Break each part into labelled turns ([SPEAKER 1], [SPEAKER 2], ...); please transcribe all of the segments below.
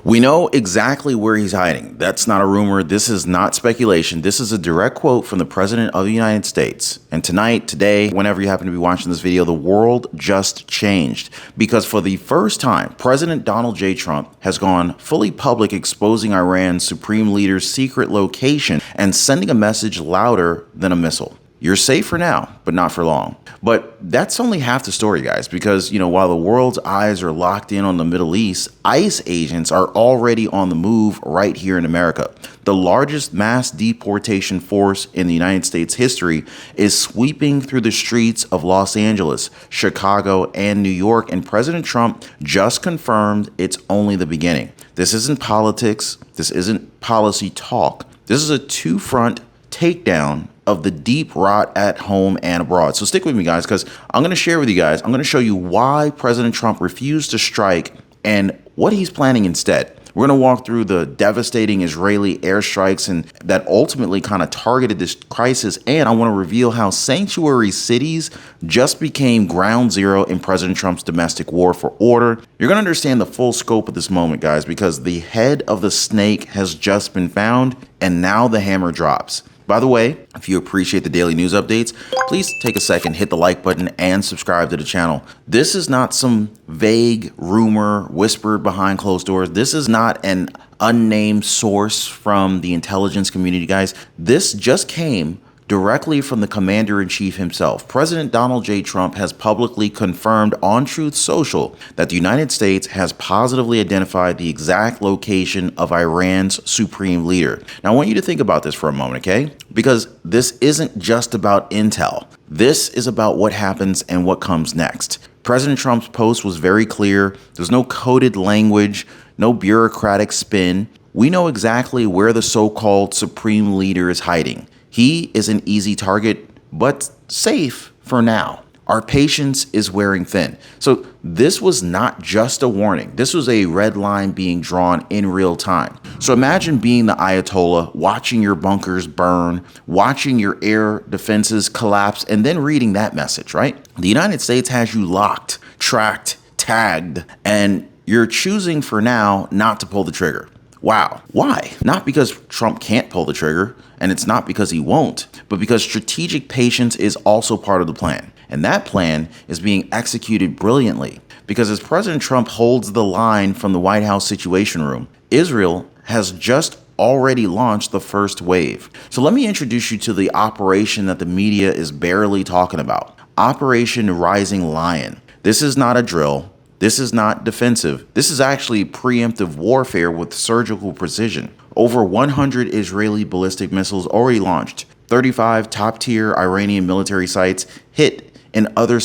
[SPEAKER 1] We know exactly where he's hiding. That's not a rumor. This is not speculation. This is a direct quote from the President of the United States. And tonight, today, whenever you happen to be watching this video, the world just changed. Because for the first time, President Donald J. Trump has gone fully public exposing Iran's supreme leader's secret location and sending a message louder than a missile. You're safe for now, but not for long. But that's only half the story, guys, because, while the world's eyes are locked in on the Middle East, ICE agents are already on the move right here in America. The largest mass deportation force in the United States history is sweeping through the streets of Los Angeles, Chicago, and New York, and President Trump just confirmed it's only the beginning. This isn't politics. This isn't policy talk. This is a two-front takedown of the deep rot at home and abroad. So stick with me, guys, because I'm going to share with you guys, I'm going to show you why President Trump refused to strike and what he's planning instead. We're going to walk through the devastating Israeli airstrikes and that ultimately kind of targeted this crisis. And I want to reveal how sanctuary cities just became ground zero in President Trump's domestic war for order. You're going to understand the full scope of this moment, guys, because the head of the snake has just been found and now the hammer drops. By the way, if you appreciate the daily news updates, please take a second, hit the like button, and subscribe to the channel. This is not some vague rumor whispered behind closed doors. This is not an unnamed source from the intelligence community, guys. This just came directly from the commander-in-chief himself. President Donald J. Trump has publicly confirmed on Truth Social that the United States has positively identified the exact location of Iran's supreme leader. Now, I want you to think about this for a moment, okay? Because this isn't just about intel. This is about what happens and what comes next. President Trump's post was very clear. There's no coded language, no bureaucratic spin. We know exactly where the so-called supreme leader is hiding. He is an easy target, but safe for now. Our patience is wearing thin. So this was not just a warning. This was a red line being drawn in real time. So imagine being the Ayatollah, watching your bunkers burn, watching your air defenses collapse, and then reading that message, right? The United States has you locked, tracked, tagged, and you're choosing for now not to pull the trigger. Wow. Why? Not because Trump can't pull the trigger, and it's not because he won't, but because strategic patience is also part of the plan. And that plan is being executed brilliantly because as President Trump holds the line from the White House Situation Room, Israel has just already launched the first wave. So let me introduce you to the operation that the media is barely talking about. Operation Rising Lion. This is not a drill. This is not defensive. This is actually preemptive warfare with surgical precision. Over 100 Israeli ballistic missiles already launched. 35 top-tier Iranian military sites hit in under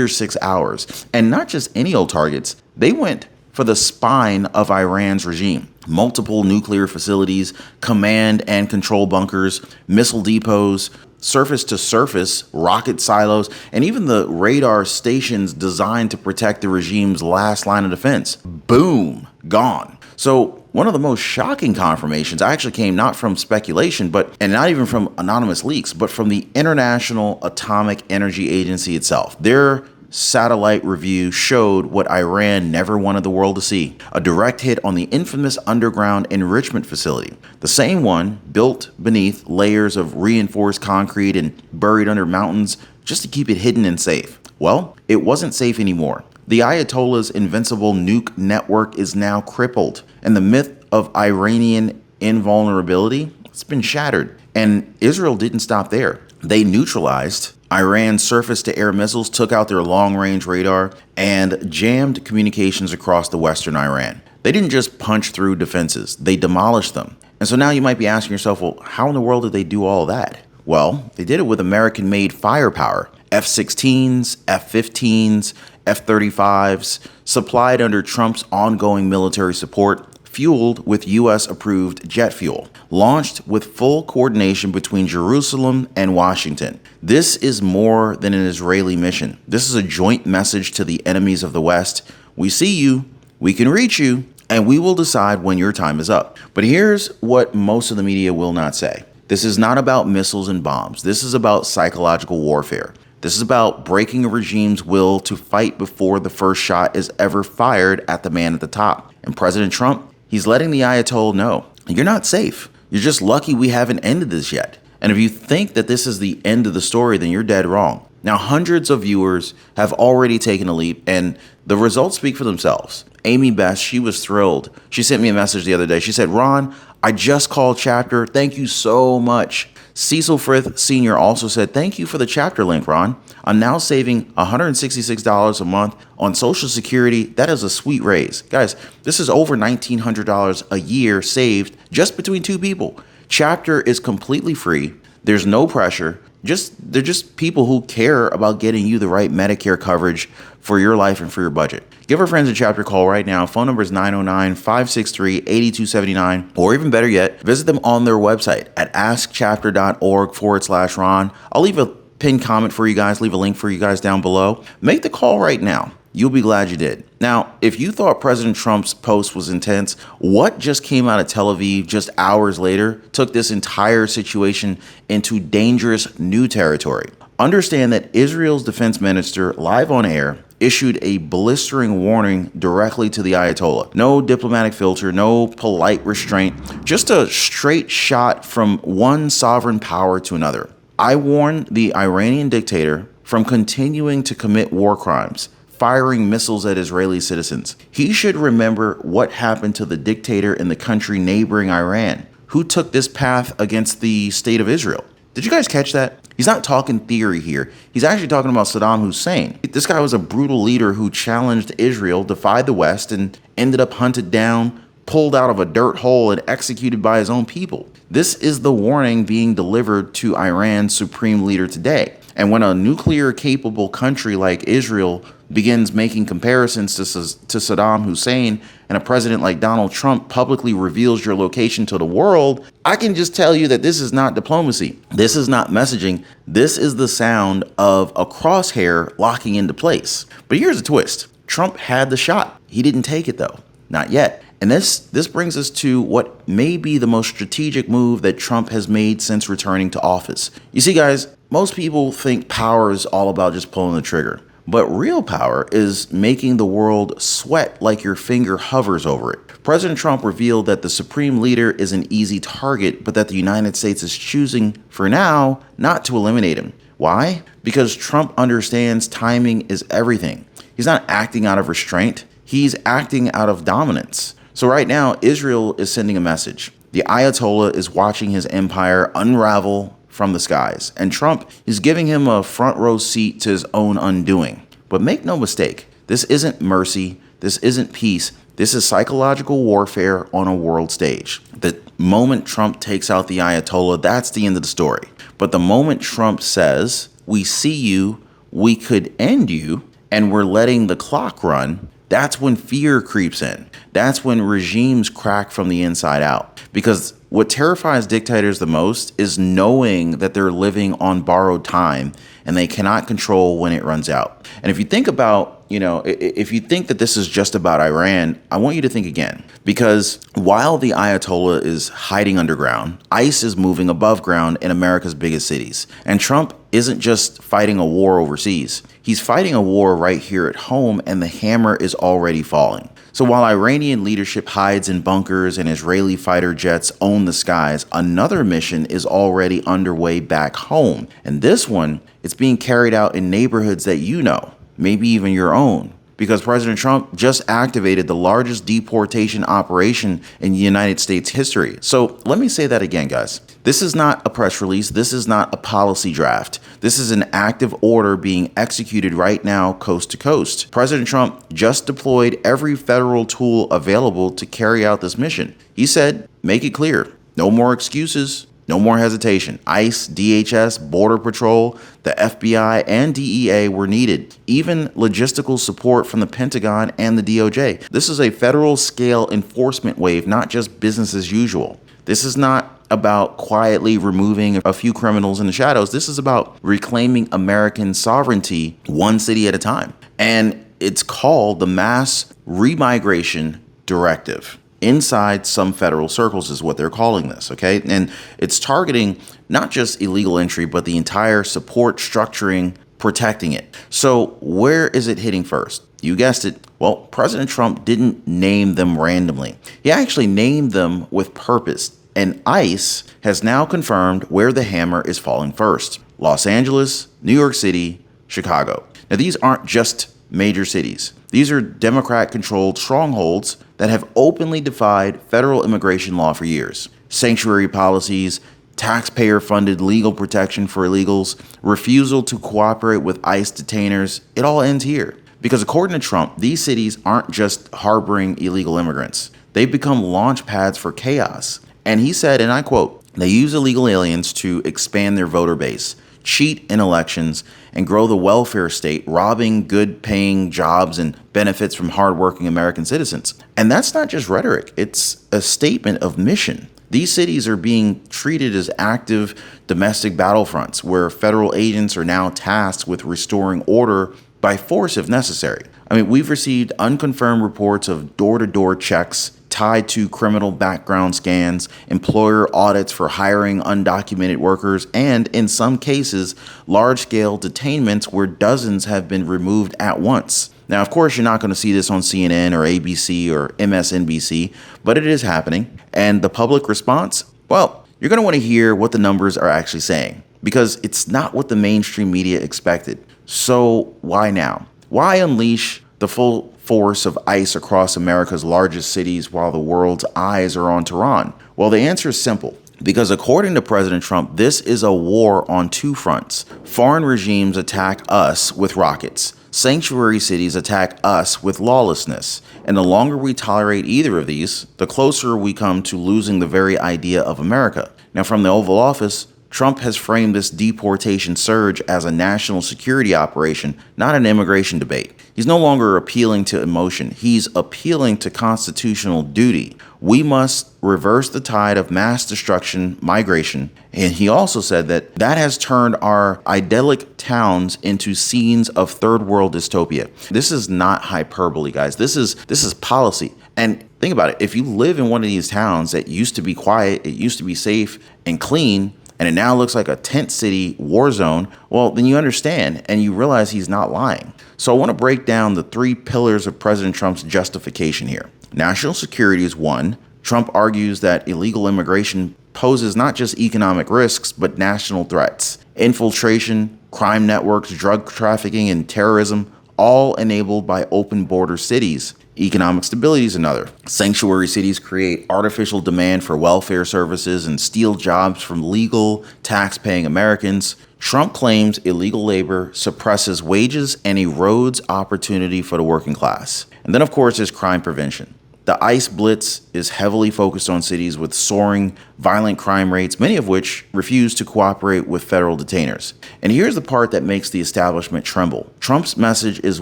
[SPEAKER 1] 6 hours. And not just any old targets. They went for the spine of Iran's regime. Multiple nuclear facilities, command and control bunkers, missile depots, surface-to-surface rocket silos, and even the radar stations designed to protect the regime's last line of defense. Boom, gone. So one of the most shocking confirmations actually came not from speculation, and not even from anonymous leaks, but from the International Atomic Energy Agency itself. Their satellite review showed what Iran never wanted the world to see, a direct hit on the infamous underground enrichment facility, the same one built beneath layers of reinforced concrete and buried under mountains just to keep it hidden and safe. Well, it wasn't safe anymore. The Ayatollah's invincible nuke network is now crippled, and the myth of Iranian invulnerability, it's been shattered. And Israel didn't stop there. They neutralized Iran's surface-to-air missiles, took out their long-range radar, and jammed communications across the western Iran. They didn't just punch through defenses, they demolished them. And so now you might be asking yourself, well, how in the world did they do all of that? Well, they did it with American-made firepower. F-16s, F-15s, F-35s, supplied under Trump's ongoing military support, fueled with U.S.-approved jet fuel, launched with full coordination between Jerusalem and Washington. This is more than an Israeli mission. This is a joint message to the enemies of the West. We see you, we can reach you, and we will decide when your time is up. But here's what most of the media will not say. This is not about missiles and bombs. This is about psychological warfare. This is about breaking a regime's will to fight before the first shot is ever fired at the man at the top. And President Trump, He's letting the Ayatollah know, you're not safe. You're just lucky we haven't ended this yet. And if you think that this is the end of the story, then you're dead wrong. Now, hundreds of viewers have already taken a leap, and the results speak for themselves. Amy Best, she was thrilled. She sent me a message the other day. She said, Ron, I just called chapter. Thank you so much. Cecil Frith Sr. also said, thank you for the chapter link, Ron. I'm now saving $166 a month on Social Security. That is a sweet raise. Guys, this is over $1,900 a year saved just between two people. Chapter is completely free. There's no pressure. They're just people who care about getting you the right Medicare coverage for your life and for your budget. Give our friends a chapter a call right now. Phone number is 909-563-8279. Or even better yet, visit them on their website at askchapter.org/Ron. I'll leave a pinned comment for you guys, leave a link for you guys down below. Make the call right now. You'll be glad you did. Now, if you thought President Trump's post was intense, what just came out of Tel Aviv just hours later took this entire situation into dangerous new territory. Understand that Israel's defense minister, live on air, issued a blistering warning directly to the Ayatollah. No diplomatic filter, no polite restraint, just a straight shot from one sovereign power to another. I warn the Iranian dictator from continuing to commit war crimes, firing missiles at Israeli citizens. He should remember what happened to the dictator in the country neighboring Iran, who took this path against the state of Israel. Did you guys catch that? He's not talking theory here. He's actually talking about Saddam Hussein. This guy was a brutal leader who challenged Israel, defied the West, and ended up hunted down, pulled out of a dirt hole, and executed by his own people. This is the warning being delivered to Iran's supreme leader today. And when a nuclear-capable country like Israel begins making comparisons to Saddam Hussein, and a president like Donald Trump publicly reveals your location to the world, I can just tell you that this is not diplomacy. This is not messaging. This is the sound of a crosshair locking into place. But here's a twist. Trump had the shot. He didn't take it, though. Not yet. And this brings us to what may be the most strategic move that Trump has made since returning to office. You see, guys, most people think power is all about just pulling the trigger. But real power is making the world sweat like your finger hovers over it. President Trump revealed that the supreme leader is an easy target, but that the United States is choosing, for now, not to eliminate him. Why? Because Trump understands timing is everything. He's not acting out of restraint. He's acting out of dominance. So right now, Israel is sending a message. The Ayatollah is watching his empire unravel from the skies, and Trump is giving him a front row seat to his own undoing. But make no mistake, this isn't mercy, this isn't peace, this is psychological warfare on a world stage. The moment Trump takes out the Ayatollah, that's the end of the story. But the moment Trump says, we see you, we could end you, and we're letting the clock run, that's when fear creeps in. That's when regimes crack from the inside out. Because what terrifies dictators the most is knowing that they're living on borrowed time and they cannot control when it runs out. And if you think about, if you think that this is just about Iran, I want you to think again. Because while the Ayatollah is hiding underground, ICE is moving above ground in America's biggest cities. And Trump isn't just fighting a war overseas. He's fighting a war right here at home, and the hammer is already falling. So while Iranian leadership hides in bunkers and Israeli fighter jets own the skies, another mission is already underway back home. And this one, it's being carried out in neighborhoods that you know, maybe even your own. Because President Trump just activated the largest deportation operation in United States history. So let me say that again, guys. This is not a press release. This is not a policy draft. This is an active order being executed right now, coast to coast. President Trump just deployed every federal tool available to carry out this mission. He said, make it clear, no more excuses. No more hesitation. ICE, DHS, Border Patrol, the FBI, and DEA were needed. Even logistical support from the Pentagon and the DOJ. This is a federal scale enforcement wave, not just business as usual. This is not about quietly removing a few criminals in the shadows. This is about reclaiming American sovereignty one city at a time. And it's called the Mass Remigration Directive. Inside some federal circles is what they're calling this, okay? And it's targeting not just illegal entry, but the entire support structuring, protecting it. So where is it hitting first? You guessed it. Well, President Trump didn't name them randomly. He actually named them with purpose. And ICE has now confirmed where the hammer is falling first: Los Angeles, New York City, Chicago. Now, these aren't just major cities. These are Democrat-controlled strongholds that have openly defied federal immigration law for years. Sanctuary policies, taxpayer-funded legal protection for illegals, refusal to cooperate with ICE detainers, it all ends here. Because according to Trump, these cities aren't just harboring illegal immigrants. They've become launch pads for chaos. And he said, and I quote, "They use illegal aliens to expand their voter base, cheat in elections, and grow the welfare state, robbing good-paying jobs and benefits from hardworking American citizens." And that's not just rhetoric. It's a statement of mission. These cities are being treated as active domestic battlefronts where federal agents are now tasked with restoring order by force if necessary. I mean, we've received unconfirmed reports of door-to-door checks tied to criminal background scans, employer audits for hiring undocumented workers, and in some cases, large-scale detainments where dozens have been removed at once. Now, of course, you're not going to see this on CNN or ABC or MSNBC, but it is happening. And the public response? Well, you're going to want to hear what the numbers are actually saying, because it's not what the mainstream media expected. So why now? Why unleash the full force of ICE across America's largest cities while the world's eyes are on Tehran? Well, the answer is simple. Because according to President Trump, this is a war on two fronts. Foreign regimes attack us with rockets. Sanctuary cities attack us with lawlessness. And the longer we tolerate either of these, the closer we come to losing the very idea of America. Now, from the Oval Office, Trump has framed this deportation surge as a national security operation, not an immigration debate. He's no longer appealing to emotion. He's appealing to constitutional duty. We must reverse the tide of mass destruction, migration. And he also said that that has turned our idyllic towns into scenes of third world dystopia. This is not hyperbole, guys. This is policy. And think about it. If you live in one of these towns that used to be quiet, it used to be safe and clean, and it now looks like a tent city war zone, well, then you understand and you realize he's not lying. So I want to break down the three pillars of President Trump's justification here. National security is one. Trump argues that illegal immigration poses not just economic risks, but national threats. Infiltration, crime networks, drug trafficking, and terrorism, all enabled by open border cities. Economic stability is another. Sanctuary cities create artificial demand for welfare services and steal jobs from legal, tax-paying Americans. Trump claims illegal labor suppresses wages and erodes opportunity for the working class. And then, of course, there's crime prevention. The ICE blitz is heavily focused on cities with soaring violent crime rates, many of which refuse to cooperate with federal detainers. And here's the part that makes the establishment tremble. Trump's message is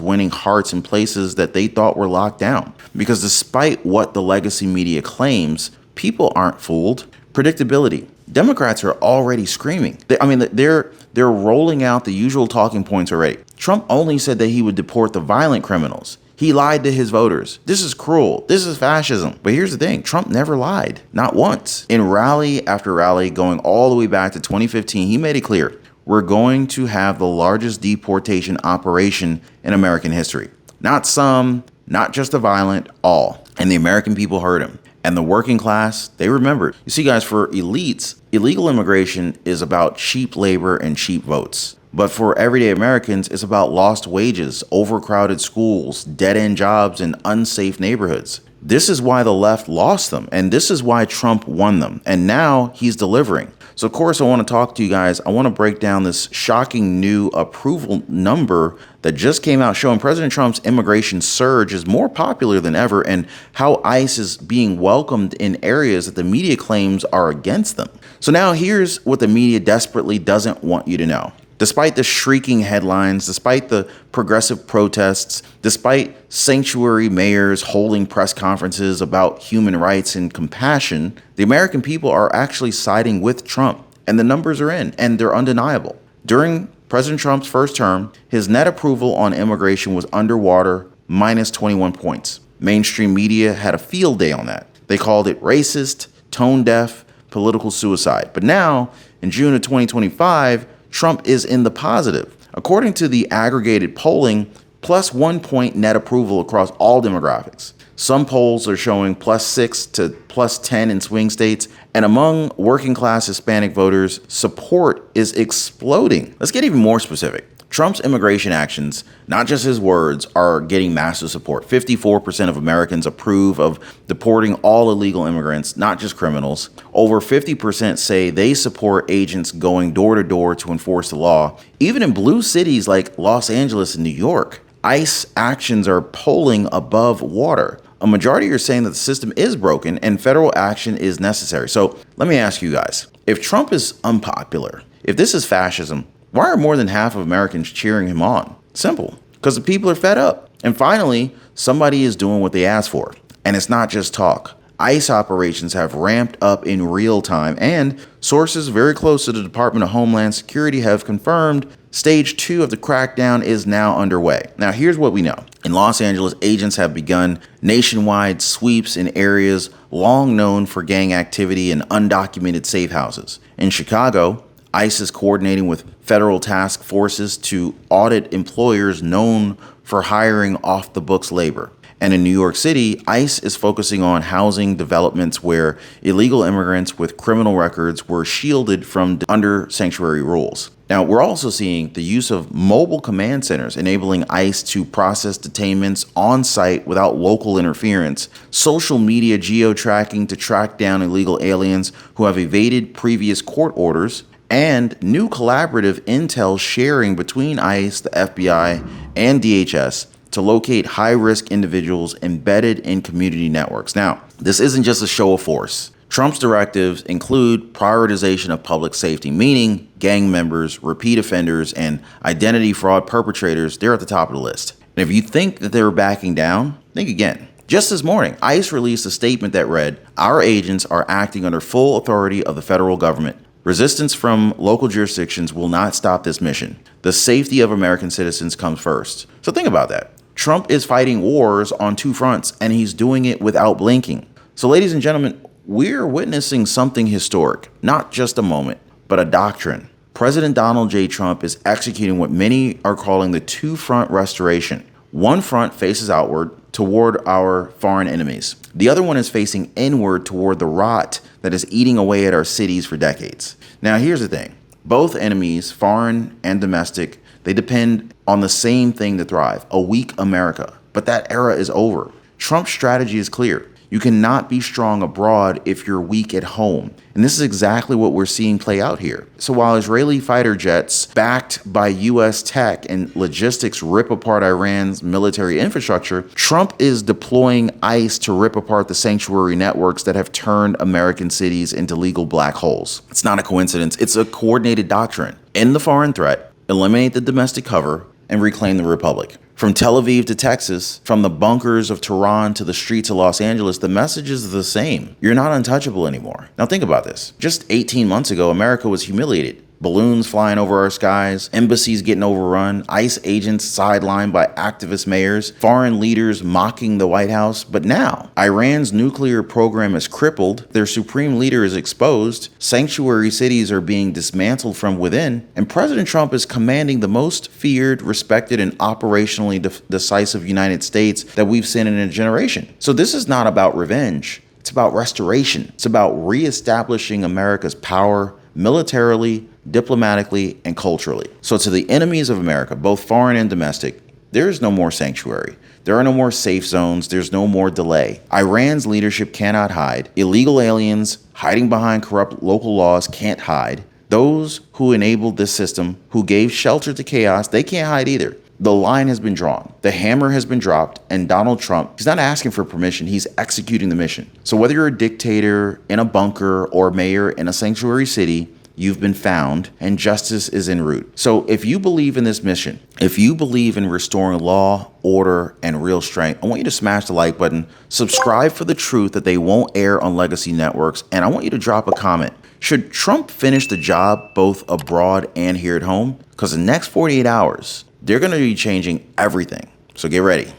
[SPEAKER 1] winning hearts in places that they thought were locked down. Because despite what the legacy media claims, people aren't fooled. Predictability. Democrats are already screaming. They're rolling out the usual talking points already. Trump only said that he would deport the violent criminals. He lied to his voters. This is cruel. This is fascism. But here's the thing. Trump never lied. Not once. In rally after rally, going all the way back to 2015, he made it clear, we're going to have the largest deportation operation in American history. Not some, not just the violent, all. And the American people heard him. And the working class, they remembered. You see, guys, for elites, illegal immigration is about cheap labor and cheap votes. But for everyday Americans, it's about lost wages, overcrowded schools, dead-end jobs, and unsafe neighborhoods. This is why the left lost them, and this is why Trump won them. And now he's delivering. So, of course, I want to talk to you guys. I want to break down this shocking new approval number that just came out showing President Trump's immigration surge is more popular than ever and how ICE is being welcomed in areas that the media claims are against them. So now here's what the media desperately doesn't want you to know. Despite the shrieking headlines, despite the progressive protests, despite sanctuary mayors holding press conferences about human rights and compassion, the American people are actually siding with Trump. And the numbers are in, and they're undeniable. During President Trump's first term, his net approval on immigration was underwater, minus 21 points. Mainstream media had a field day on that. They called it racist, tone deaf, political suicide. But now, in June of 2025, Trump is in the positive. According to the aggregated polling, plus 1 point net approval across all demographics. Some polls are showing +6 to +10 in swing states, and among working class Hispanic voters, support is exploding. Let's get even more specific. Trump's immigration actions, not just his words, are getting massive support. 54% of Americans approve of deporting all illegal immigrants, not just criminals. Over 50% say they support agents going door to door to enforce the law. Even in blue cities like Los Angeles and New York, ICE actions are polling above water. A majority are saying that the system is broken and federal action is necessary. So let me ask you guys, if Trump is unpopular, if this is fascism, why are more than half of Americans cheering him on? Simple, because the people are fed up. And finally, somebody is doing what they asked for. And it's not just talk. ICE operations have ramped up in real time, and sources very close to the Department of Homeland Security have confirmed Stage 2 of the crackdown is now underway. Now, here's what we know. In Los Angeles, agents have begun nationwide sweeps in areas long known for gang activity and undocumented safe houses. In Chicago, ICE is coordinating with federal task forces to audit employers known for hiring off-the-books labor. And in New York City, ICE is focusing on housing developments where illegal immigrants with criminal records were shielded from under sanctuary rules. Now, we're also seeing the use of mobile command centers, enabling ICE to process detainments on site without local interference, social media geo-tracking to track down illegal aliens who have evaded previous court orders, and new collaborative intel sharing between ICE, the FBI, and DHS to locate high-risk individuals embedded in community networks. Now, this isn't just a show of force. Trump's directives include prioritization of public safety, meaning gang members, repeat offenders, and identity fraud perpetrators, they're at the top of the list. And if you think that they were backing down, think again. Just this morning, ICE released a statement that read, "Our agents are acting under full authority of the federal government. Resistance from local jurisdictions will not stop this mission. The safety of American citizens comes first." So think about that. Trump is fighting wars on two fronts, and he's doing it without blinking. So ladies and gentlemen, we're witnessing something historic, not just a moment, but a doctrine. President Donald J. Trump is executing what many are calling the two-front restoration. One front faces outward toward our foreign enemies. The other one is facing inward toward the rot that is eating away at our cities for decades. Now, here's the thing. Both enemies, foreign and domestic, they depend on the same thing to thrive, a weak America. But that era is over. Trump's strategy is clear. You cannot be strong abroad if you're weak at home. And this is exactly what we're seeing play out here. So while Israeli fighter jets backed by US tech and logistics rip apart Iran's military infrastructure, Trump is deploying ICE to rip apart the sanctuary networks that have turned American cities into legal black holes. It's not a coincidence. It's a coordinated doctrine. End the foreign threat, eliminate the domestic cover, and reclaim the republic. From Tel Aviv to Texas, from the bunkers of Tehran to the streets of Los Angeles, the message is the same. You're not untouchable anymore. Now think about this. Just 18 months ago, America was humiliated. Balloons flying over our skies, embassies getting overrun, ICE agents sidelined by activist mayors, foreign leaders mocking the White House. But now, Iran's nuclear program is crippled, their supreme leader is exposed, sanctuary cities are being dismantled from within, and President Trump is commanding the most feared, respected, and operationally decisive United States that we've seen in a generation. So this is not about revenge. It's about restoration. It's about reestablishing America's power militarily, diplomatically, and culturally. So to the enemies of America, both foreign and domestic, there is no more sanctuary. There are no more safe zones. There's no more delay. Iran's leadership cannot hide. Illegal aliens hiding behind corrupt local laws can't hide. Those who enabled this system, who gave shelter to chaos, they can't hide either. The line has been drawn. The hammer has been dropped, and Donald Trump, he's not asking for permission, he's executing the mission. So whether you're a dictator in a bunker or mayor in a sanctuary city, you've been found, and justice is en route. So if you believe in this mission, if you believe in restoring law, order, and real strength, I want you to smash the like button, subscribe for the truth that they won't air on legacy networks, and I want you to drop a comment. Should Trump finish the job both abroad and here at home? Because the next 48 hours, they're going to be changing everything. So get ready.